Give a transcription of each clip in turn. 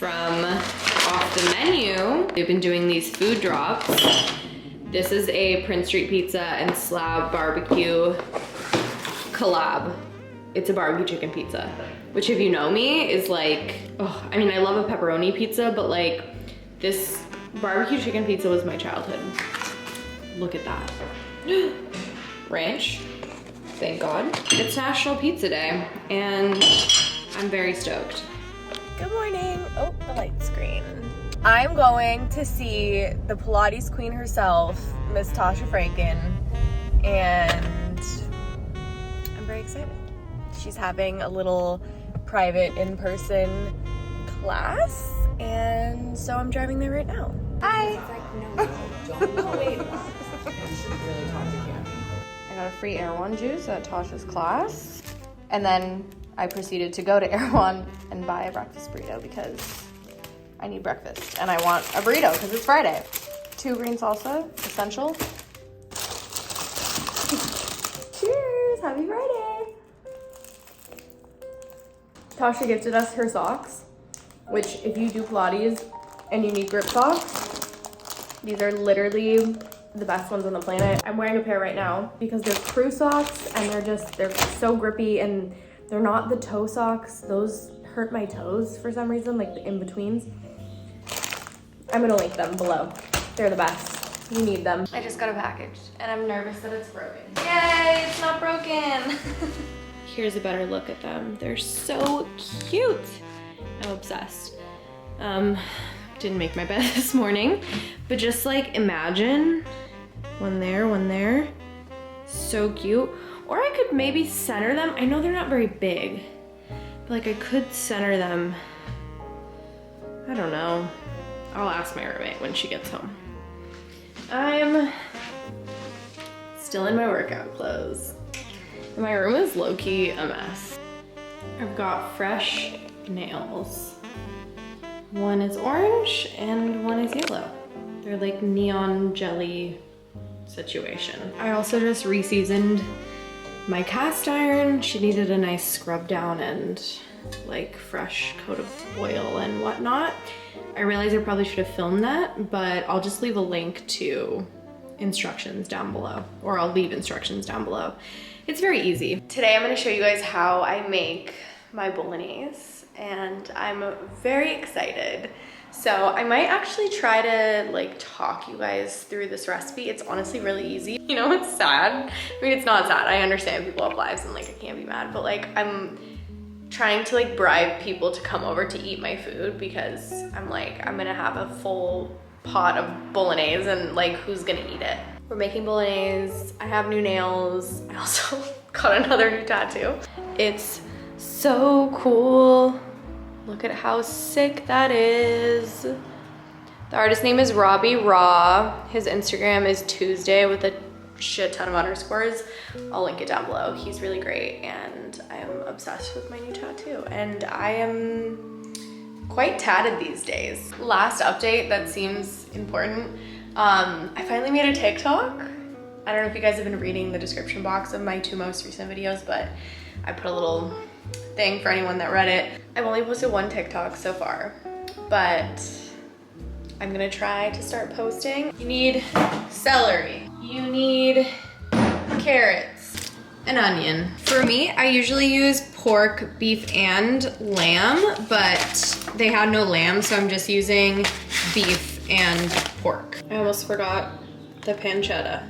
from off the menu. We've been doing these food drops. This is a Prince Street Pizza and Slab Barbecue collab. It's a barbecue chicken pizza, which if you know me is like, oh, I mean, I love a pepperoni pizza, but like this barbecue chicken pizza was my childhood. Look at that. Ranch, thank God. It's National Pizza Day and I'm very stoked. Good morning. Oh, the light screen. I'm going to see the Pilates queen herself, Miss Tasha Franken, and I'm very excited. She's having a little private in-person class, and so I'm driving there right now. Hi. I got a free Erewhon juice at Tasha's class, and then I proceeded to go to Erewhon and buy a breakfast burrito because I need breakfast and I want a burrito because it's Friday. 2 green salsa, essential. Cheers, happy Friday. Tasha gifted us her socks, which if you do Pilates and you need grip socks, these are literally the best ones on the planet. I'm wearing a pair right now because they're crew socks and they're so grippy, and they're not the toe socks. Those hurt my toes for some reason, like the in-betweens. I'm gonna link them below. They're the best. You need them. I just got a package and I'm nervous that it's broken. Yay, it's not broken. Here's a better look at them. They're so cute. I'm obsessed. Didn't make my bed this morning, but just like imagine one there. So cute. Or I could maybe center them. I know they're not very big, but like I could center them. I don't know. I'll ask my roommate when she gets home. I'm still in my workout clothes. And my room is low-key a mess. I've got fresh nails. One is orange and one is yellow. They're like neon jelly situation. I also just re-seasoned my cast iron. She needed a nice scrub down and like fresh coat of oil and whatnot. I realize I probably should have filmed that, but I'll just leave a link to instructions down below, or I'll leave instructions down below. It's very easy. Today I'm gonna show you guys how I make my Bolognese, and I'm very excited. So I might actually try to like talk you guys through this recipe. It's honestly really easy. You know, it's sad. I mean, it's not sad. I understand people have lives and like I can't be mad, but like I'm trying to like bribe people to come over to eat my food because I'm like, I'm gonna have a full pot of Bolognese and like who's gonna eat it? We're making Bolognese. I have new nails. I also got another new tattoo. It's so cool. Look at how sick that is. The artist name is Robbie Raw. His Instagram is Tuesday with a shit ton of underscores. I'll link it down below. He's really great and I am obsessed with my new tattoo and I am quite tatted these days. Last update that seems important. I finally made a TikTok. I don't know if you guys have been reading the description box of my 2 most recent videos, but I put a little thing for anyone that read it. I've only posted 1 TikTok so far, but I'm gonna try to start posting. You need celery. You need carrots, an onion. For me, I usually use pork, beef, and lamb, but they had no lamb, so I'm just using beef and pork. I almost forgot the pancetta.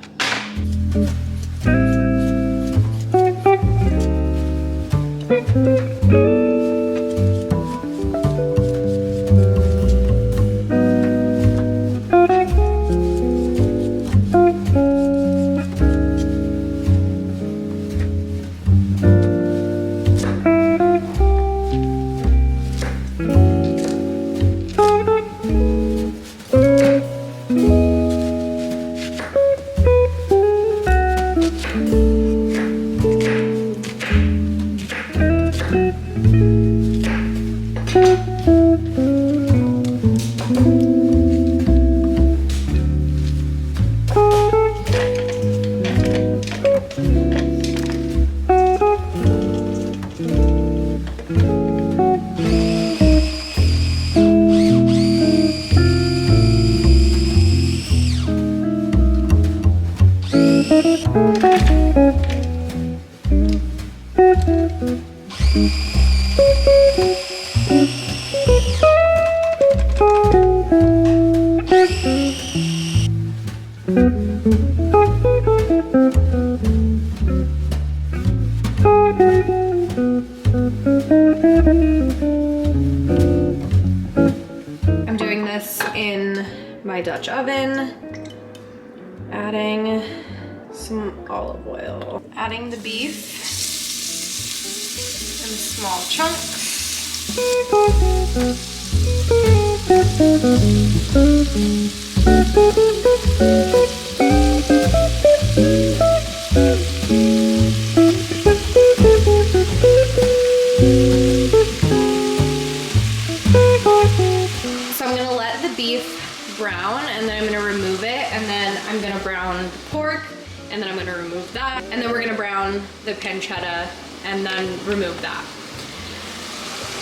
in my Dutch oven, adding some olive oil, adding the beef in small chunks. So I'm gonna let the beef brown, and then I'm gonna remove it, and then I'm gonna brown the pork, and then I'm gonna remove that, and then we're gonna brown the pancetta and then remove that.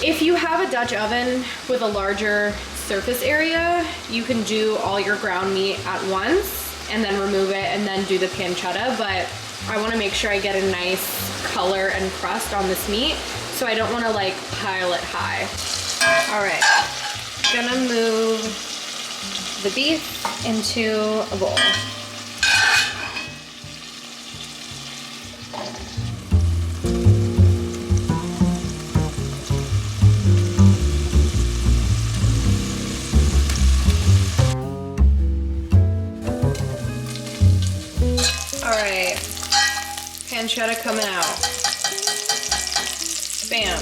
If you have a Dutch oven with a larger surface area, you can do all your ground meat at once and then remove it and then do the pancetta, but I wanna make sure I get a nice color and crust on this meat, so I don't wanna like pile it high. All right, gonna move the beef into a bowl. All right, pancetta coming out. Bam.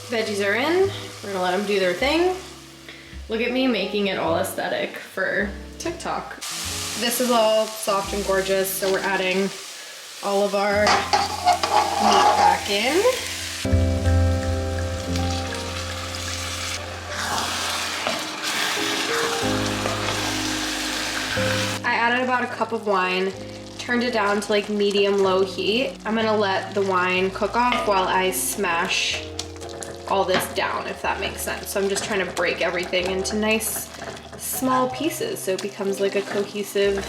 Veggies are in. We're gonna let them do their thing. Look at me making it all aesthetic for TikTok. This is all soft and gorgeous, so we're adding all of our meat back in. I added about a cup of wine, turned it down to like medium-low heat. I'm gonna let the wine cook off while I smash all this down, if that makes sense. So I'm just trying to break everything into nice small pieces so it becomes like a cohesive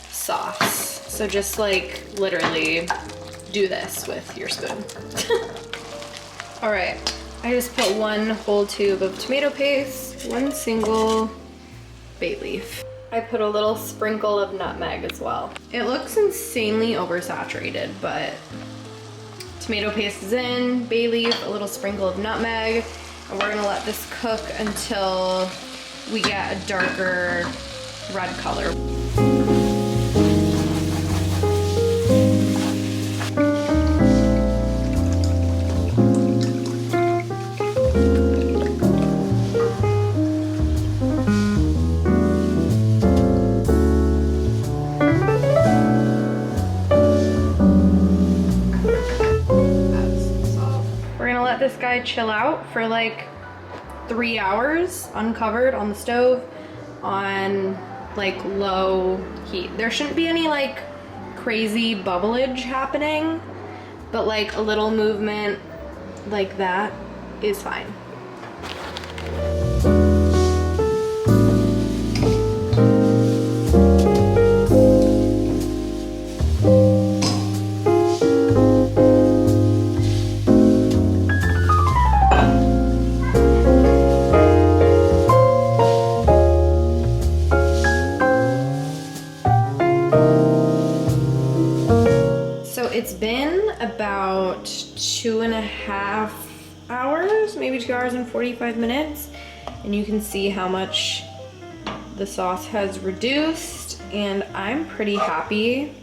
sauce. So just like literally do this with your spoon. All right, I just put 1 whole tube of tomato paste, 1 single bay leaf. I put a little sprinkle of nutmeg as well. It looks insanely oversaturated, but tomato paste is in, bay leaf, a little sprinkle of nutmeg, and we're gonna let this cook until we get a darker red color. This guy chill out for like 3 hours uncovered on the stove on like low heat. There shouldn't be any like crazy bubblage happening, but like a little movement like that is fine. It's been about 2.5 hours, maybe 2 hours and 45 minutes. And you can see how much the sauce has reduced, and I'm pretty happy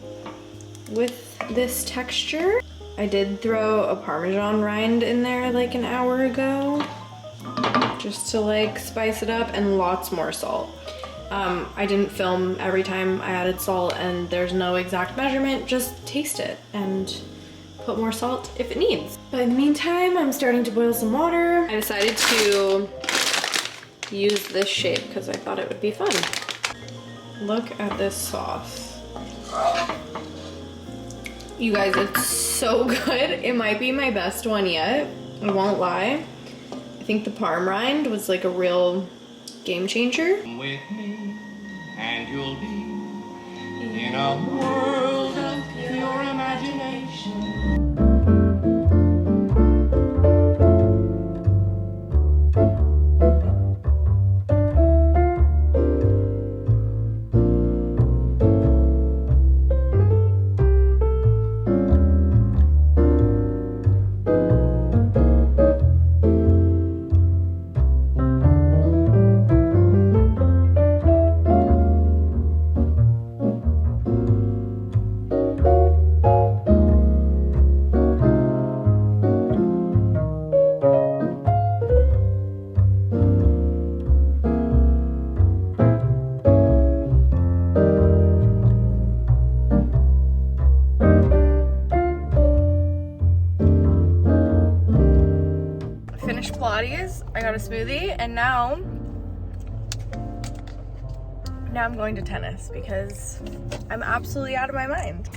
with this texture. I did throw a Parmesan rind in there like an hour ago, just to like spice it up, and lots more salt. I didn't film every time I added salt, and there's no exact measurement, just taste it and put more salt if it needs. But in the meantime, I'm starting to boil some water. I decided to use this shape because I thought it would be fun. Look at this sauce. You guys, it's so good. It might be my best one yet, I won't lie. I think the parm rind was like a real game changer. With me, and you'll be in a world of pure imagination. guys, I got a smoothie, and now I'm going to tennis because I'm absolutely out of my mind.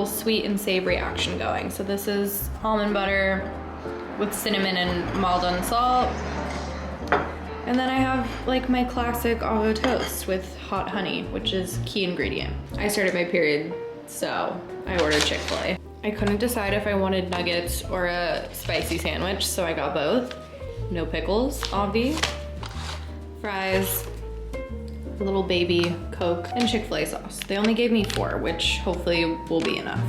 Sweet and savory action going. So this is almond butter with cinnamon and Maldon salt. And then I have like my classic avocado toast with hot honey, which is key ingredient. I started my period, so I ordered Chick-fil-A. I couldn't decide if I wanted nuggets or a spicy sandwich, so I got both. No pickles, obvi. Fries, a little baby Coke, and Chick-fil-A sauce. They only gave me 4, which hopefully will be enough.